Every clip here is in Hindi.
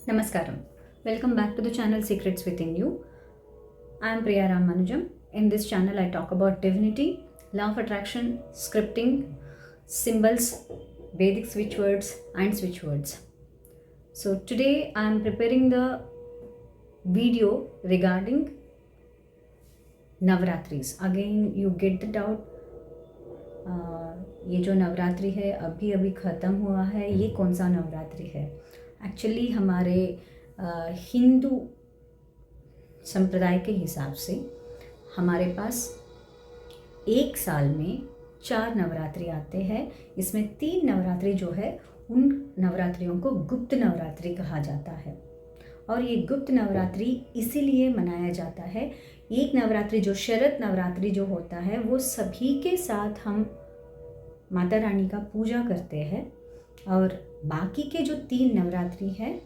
Namaskaram. Welcome back to the channel Secrets Within You. I am Priya Ramanujam. In this channel, I talk about divinity, law of attraction, scripting, symbols, Vedic switch words, and switch words. So today, I am preparing the video regarding Navratris. Again, you get the doubt. ये जो नवरात्रि है अभी अभी ख़त्म हुआ है, ये कौन सा नवरात्रि है? एक्चुअली हमारे हिंदू संप्रदाय के हिसाब से हमारे पास एक साल में 4 नवरात्रि आते हैं। इसमें 3 नवरात्रि जो है उन नवरात्रियों को गुप्त नवरात्रि कहा जाता है। और ये गुप्त नवरात्रि इसीलिए मनाया जाता है। एक नवरात्रि जो शरद नवरात्रि जो होता है वो सभी के साथ हम माता रानी का पूजा करते हैं। और बाकी के जो 3 नवरात्रि हैं,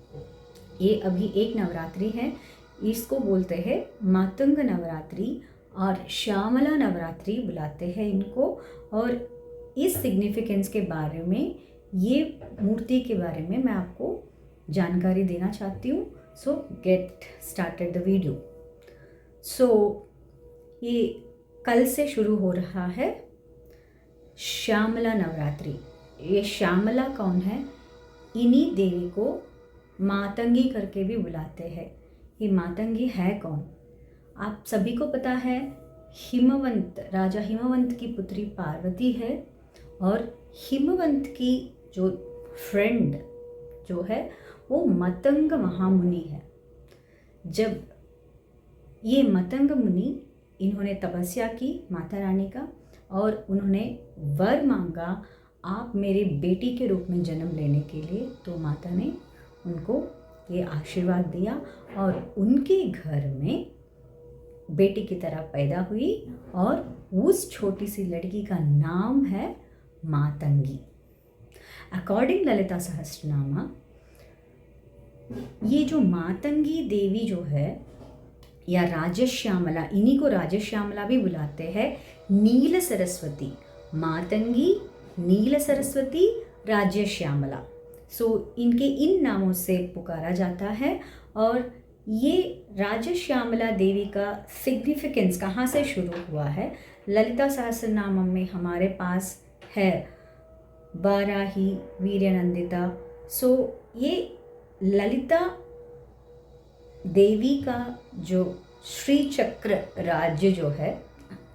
ये अभी एक नवरात्रि है, इसको बोलते हैं मातंग नवरात्रि और श्यामला नवरात्रि बुलाते हैं इनको। और इस सिग्निफिकेंस के बारे में, ये मूर्ति के बारे में मैं आपको जानकारी देना चाहती हूँ। So get started the video. So ये कल से शुरू हो रहा है श्यामला नवरात्रि। ये श्यामला कौन है? इन्हीं देवी को मातंगी करके भी बुलाते हैं। ये मातंगी है कौन? आप सभी को पता है, हिमवंत, राजा हिमवंत की पुत्री पार्वती है। और हिमवंत की जो फ्रेंड जो है वो मतंग महामुनि है। जब ये मतंग मुनि, इन्होंने तपस्या की माता रानी का और उन्होंने वर मांगा, आप मेरे बेटी के रूप में जन्म लेने के लिए। तो माता ने उनको ये आशीर्वाद दिया और उनके घर में बेटी की तरह पैदा हुई। और उस छोटी सी लड़की का नाम है मातंगी। अकॉर्डिंग ललिता सहस्त्रनामा, ये जो मातंगी देवी जो है या राजश्यामला, इन्हीं को राजश्यामला भी बुलाते हैं, नील सरस्वती, मातंगी, नील सरस्वती, राजश्यामला। सो इनके इन नामों से पुकारा जाता है। और ये राजश्यामला देवी का सिग्निफिकेंस कहाँ से शुरू हुआ है? ललिता सहस्त्रनाम में हमारे पास है वाराही, वीर्यनंदिता। सो ये ललिता देवी का जो श्री चक्र राज्य जो है,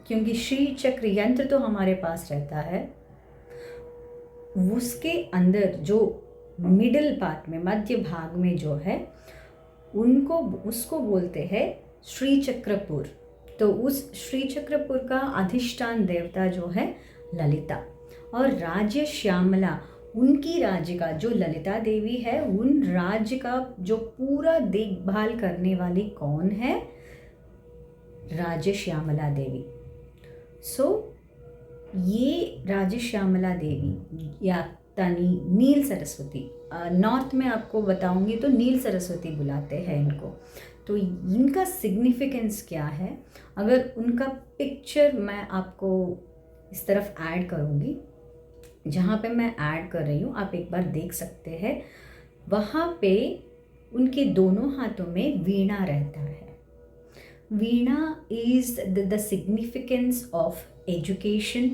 क्योंकि श्री चक्र यंत्र तो हमारे पास रहता है, उसके अंदर जो मिडिल पार्ट में, मध्य भाग में जो है, उसको बोलते हैं श्री चक्रपुर। तो उस श्री चक्रपुर का अधिष्ठान देवता जो है ललिता। और राज्य श्यामला, उनकी राज्य का जो ललिता देवी है, उन राज्य का जो पूरा देखभाल करने वाली कौन है? राज्य श्यामला देवी। सो ये राज्य श्यामला देवी या तानी नील सरस्वती, नॉर्थ में आपको बताऊंगी तो नील सरस्वती बुलाते हैं इनको। तो इनका सिग्निफिकेंस क्या है? अगर उनका पिक्चर मैं आपको इस तरफ ऐड करूंगी, जहाँ पे मैं ऐड कर रही हूँ, आप एक बार देख सकते हैं। वहाँ पे उनके दोनों हाथों में वीणा रहता है। Veena is the significance of education,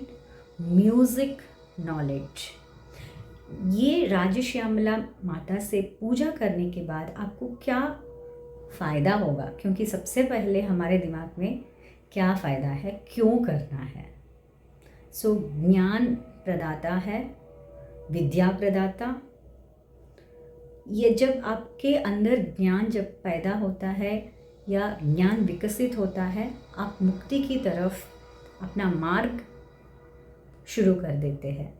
music, knowledge. ये राजश्यामला माता से पूजा करने के बाद आपको क्या फ़ायदा होगा? क्योंकि सबसे पहले हमारे दिमाग में क्या फ़ायदा है, क्यों करना है? सो ज्ञान प्रदाता है, विद्या प्रदाता। ये जब आपके अंदर ज्ञान जब पैदा होता है या ज्ञान विकसित होता है, आप मुक्ति की तरफ अपना मार्ग शुरू कर देते हैं।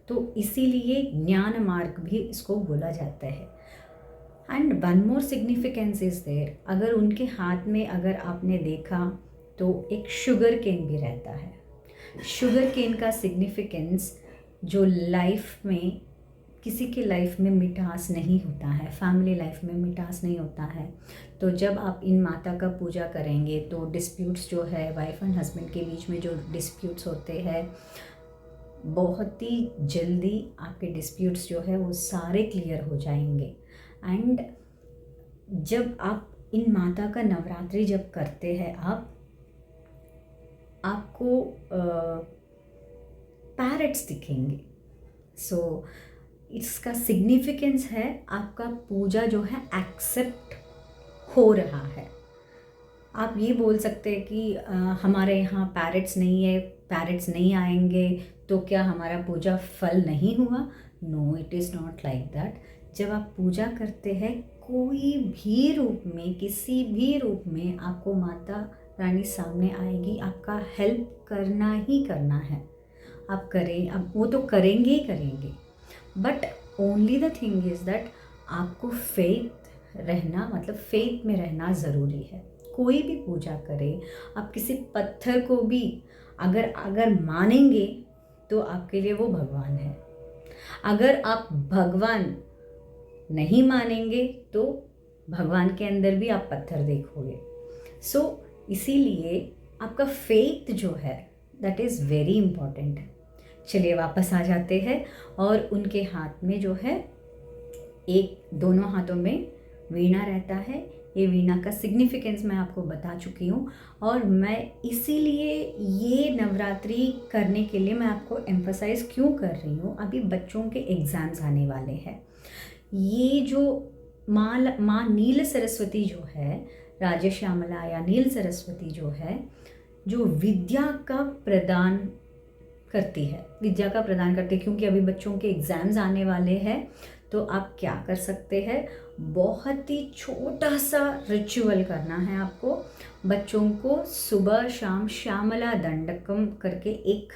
तो इसीलिए ज्ञान मार्ग भी इसको बोला जाता है। And one more significance is there. अगर उनके हाथ में, अगर आपने देखा तो एक शुगर केन भी रहता है। शुगर केन का सिग्निफिकेंस, जो लाइफ में, किसी के लाइफ में मिठास नहीं होता है, फैमिली लाइफ में मिठास नहीं होता है, तो जब आप इन माता का पूजा करेंगे तो डिस्प्यूट्स जो है वाइफ एंड हस्बैंड के बीच में जो डिस्प्यूट्स होते हैं, बहुत ही जल्दी आपके डिस्प्यूट्स जो है वो सारे क्लियर हो जाएंगे। एंड जब आप इन माता का नवरात्रि जब करते हैं आपको पैरट्स दिखेंगे। सो इसका सिग्निफिकेंस है आपका पूजा जो है एक्सेप्ट हो रहा है। आप ये बोल सकते हैं कि हमारे यहाँ पैरट्स नहीं है, पैरट्स नहीं आएंगे तो क्या हमारा पूजा फल नहीं हुआ? No, it is not like that. जब आप पूजा करते हैं कोई भी रूप में, किसी भी रूप में, आपको माता रानी सामने आएगी, आपका हेल्प करना ही करना है। आप करें, अब वो तो करेंगे ही करेंगे, but only the thing is that आपको फेथ रहना, मतलब फेथ में रहना ज़रूरी है। कोई भी पूजा करे, आप किसी पत्थर को भी अगर मानेंगे तो आपके लिए वो भगवान है। अगर आप भगवान नहीं मानेंगे तो भगवान के अंदर भी आप पत्थर देखोगे। सो इसीलिए आपका फेथ जो है दैट इज़ वेरी इम्पॉर्टेंट। चलिए वापस आ जाते हैं, और उनके हाथ में जो है दोनों हाथों में वीणा रहता है। ये वीणा का सिग्निफिकेंस मैं आपको बता चुकी हूँ, और मैं इसीलिए ये नवरात्रि करने के लिए मैं आपको एम्फसाइज़ क्यों कर रही हूँ। अभी बच्चों के एग्ज़ाम्स आने वाले हैं। ये जो माँ नील सरस्वती जो है, राजश्यामला या नील सरस्वती जो है, जो विद्या का प्रदान करती है, क्योंकि अभी बच्चों के एग्ज़ाम्स आने वाले हैं। तो आप क्या कर सकते हैं, बहुत ही छोटा सा रिचुअल करना है आपको। बच्चों को सुबह शाम श्यामला दंडकम करके एक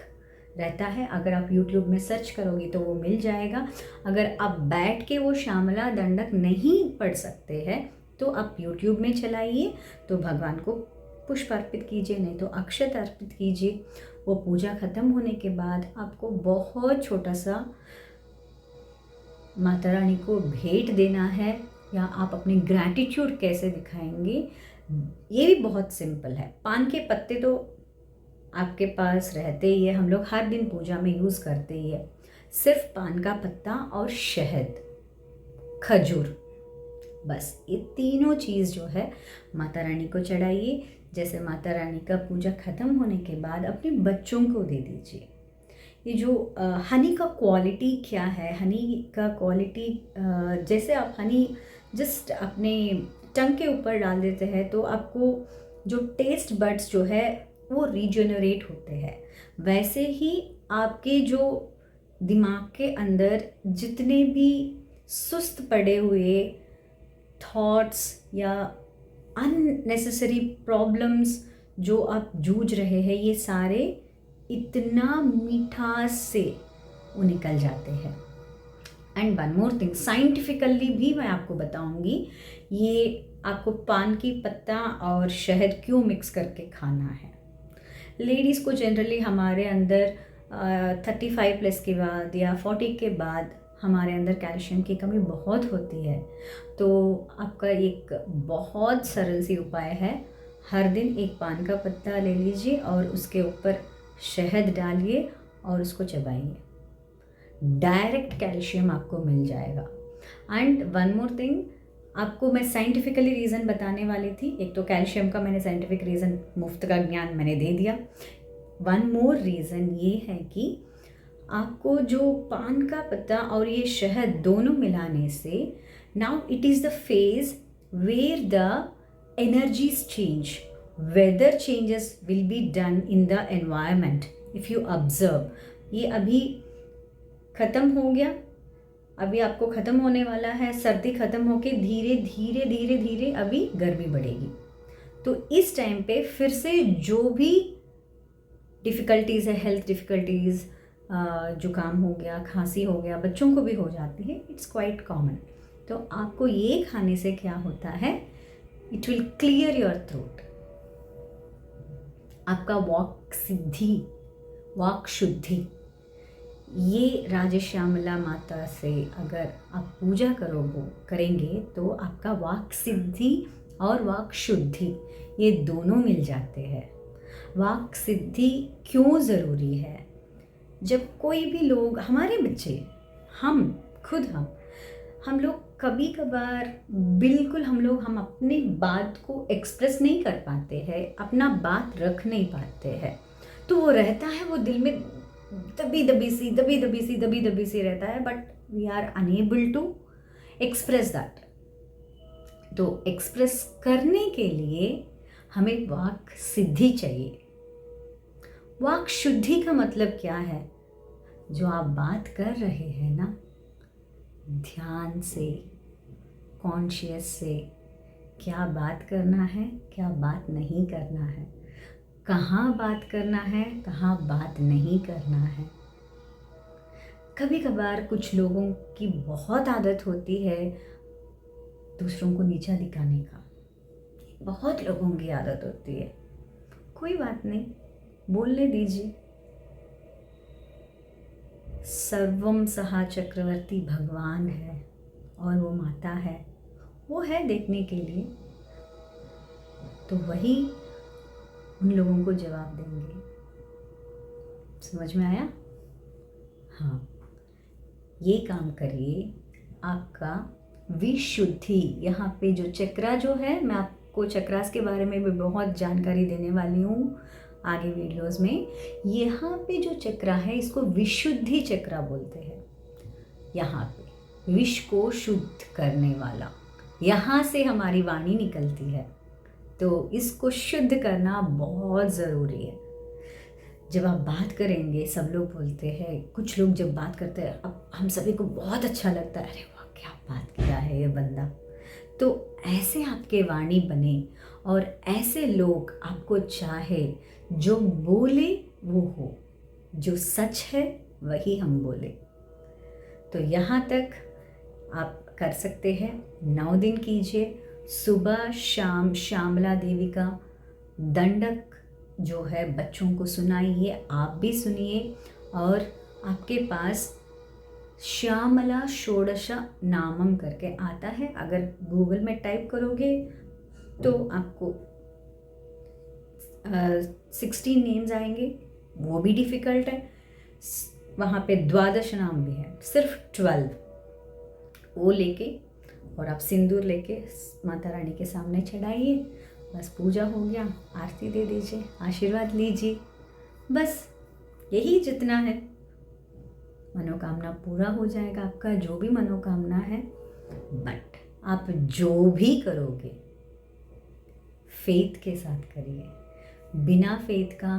रहता है, अगर आप YouTube में सर्च करोगे तो वो मिल जाएगा। अगर आप बैठ के वो श्यामला दंडक नहीं पढ़ सकते हैं तो आप YouTube में चलाइए, तो भगवान को पुष्प अर्पित कीजिए, नहीं तो अक्षत अर्पित कीजिए। वो पूजा ख़त्म होने के बाद आपको बहुत छोटा सा माता रानी को भेंट देना है, या आप अपनी ग्रैटिट्यूड कैसे दिखाएंगे, ये भी बहुत सिंपल है। पान के पत्ते तो आपके पास रहते ही है, हम लोग हर दिन पूजा में यूज़ करते ही है। सिर्फ पान का पत्ता और शहद, खजूर, बस ये तीनों चीज़ जो है माता रानी को चढ़ाइए। जैसे माता रानी का पूजा ख़त्म होने के बाद अपने बच्चों को दे दीजिए। ये जो हनी का क्वालिटी क्या है, हनी का क्वालिटी जैसे आप हनी जस्ट अपने टंग के ऊपर डाल देते हैं तो आपको जो टेस्ट बड्स जो है वो रीजनरेट होते हैं, वैसे ही आपके जो दिमाग के अंदर जितने भी सुस्त पड़े हुए थॉट्स या अननेसेसरी प्रॉब्लम्स जो आप जूझ रहे हैं, ये सारे इतना मिठास से वो निकल जाते हैं। And one more thing, scientifically भी मैं आपको बताऊंगी, ये आपको पान की पत्ता और शहद क्यों मिक्स करके खाना है। लेडीज़ को जनरली हमारे अंदर 35 प्लस के बाद या 40 के बाद हमारे अंदर कैल्शियम की कमी बहुत होती है। तो आपका एक बहुत सरल सी उपाय है, हर दिन एक पान का पत्ता ले लीजिए और उसके ऊपर शहद डालिए और उसको चबाइए, डायरेक्ट कैल्शियम आपको मिल जाएगा। एंड वन मोर थिंग, आपको मैं साइंटिफिकली रीज़न बताने वाली थी। एक तो कैल्शियम का मैंने साइंटिफिक रीज़न, मुफ्त का ज्ञान मैंने दे दिया। वन मोर रीज़न ये है कि आपको जो पान का पत्ता और ये शहद दोनों मिलाने से, now it is the phase where the energies change, weather changes will be done in the environment. If you observe, ये अभी ख़त्म हो गया, अभी आपको ख़त्म होने वाला है, सर्दी ख़त्म होके धीरे धीरे धीरे धीरे अभी गर्मी बढ़ेगी। तो इस टाइम पे फिर से जो भी डिफ़िकल्टीज़ है, हेल्थ डिफ़िकल्टीज़, जुकाम हो गया, खांसी हो गया, बच्चों को भी हो जाती है, इट्स क्वाइट कॉमन। तो आपको ये खाने से क्या होता है, it will clear your throat, आपका वाक सिद्धि, वाक शुद्धि, ये राजश्यामला माता से अगर आप पूजा करेंगे तो आपका वाक सिद्धि और वाक शुद्धि ये दोनों मिल जाते हैं। वाक सिद्धि क्यों ज़रूरी है? जब कोई भी लोग, हमारे बच्चे, हम लोग कभी कभार बिल्कुल हम अपनी बात को एक्सप्रेस नहीं कर पाते हैं, अपना बात रख नहीं पाते हैं, तो वो रहता है, वो दिल में दबी दबी सी रहता है, but we are unable to express that. तो एक्सप्रेस करने के लिए हमें वाक सिद्धि चाहिए। वाक शुद्धि का मतलब क्या है? जो आप बात कर रहे हैं ना, ध्यान से, कॉन्शियस से, क्या बात करना है, क्या बात नहीं करना है, कहाँ बात करना है, कहाँ बात नहीं करना है। कभी कभार कुछ लोगों की बहुत आदत होती है दूसरों को नीचा दिखाने का, बहुत लोगों की आदत होती है। कोई बात नहीं, बोलने दीजिए। सर्वम सहा चक्रवर्ती भगवान है और वो माता है, वो है देखने के लिए, तो वही उन लोगों को जवाब देंगे। समझ में आया? हाँ, ये काम करिए। आपका विशुद्धि, यहाँ पे जो चक्रा जो है, मैं आपको चक्रास के बारे में भी बहुत जानकारी देने वाली हूँ आगे वीडियोस में। यहाँ पे जो चक्रा है इसको विशुद्धि चक्रा बोलते हैं। यहाँ पे विष को शुद्ध करने वाला, यहाँ से हमारी वाणी निकलती है, तो इसको शुद्ध करना बहुत ज़रूरी है। जब आप बात करेंगे, सब लोग बोलते हैं, कुछ लोग जब बात करते हैं, अब हम सभी को बहुत अच्छा लगता है, अरे वाह क्या बात किया है ये बंदा। तो ऐसे आपके वाणी बने और ऐसे लोग आपको चाहे, जो बोले वो हो, जो सच है वही हम बोले। तो यहाँ तक आप कर सकते हैं। 9 दिन कीजिए, सुबह शाम श्यामला देवी का दंडक जो है बच्चों को सुनाइए, आप भी सुनिए। और आपके पास श्यामला षोडश नामम करके आता है, अगर गूगल में टाइप करोगे तो आपको 16 नेम्स आएंगे, वो भी डिफ़िकल्ट है। वहाँ पे 12 नाम भी है, सिर्फ 12 वो लेके और आप सिंदूर लेके माता रानी के सामने चढ़ाइए। बस पूजा हो गया, आरती दे दीजिए, आशीर्वाद लीजिए, बस यही जितना है। मनोकामना पूरा हो जाएगा आपका, जो भी मनोकामना है। बट आप जो भी करोगे फेथ के साथ करिए, बिना फेथ का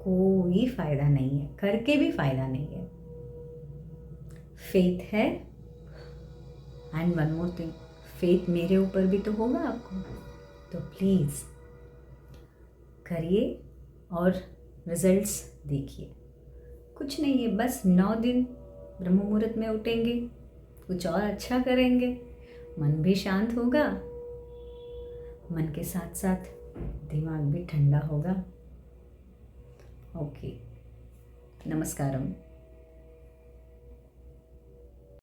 कोई फ़ायदा नहीं है, करके भी फ़ायदा नहीं है। फेथ है, and one more thing, faith मेरे ऊपर भी तो होगा आपको, तो प्लीज़ करिए और रिजल्ट्स देखिए। कुछ नहीं है, बस 9 दिन ब्रह्म मुहूर्त में उठेंगे, कुछ और अच्छा करेंगे, मन भी शांत होगा, मन के साथ साथ दिमाग भी ठंडा होगा। ओके, नमस्कारम।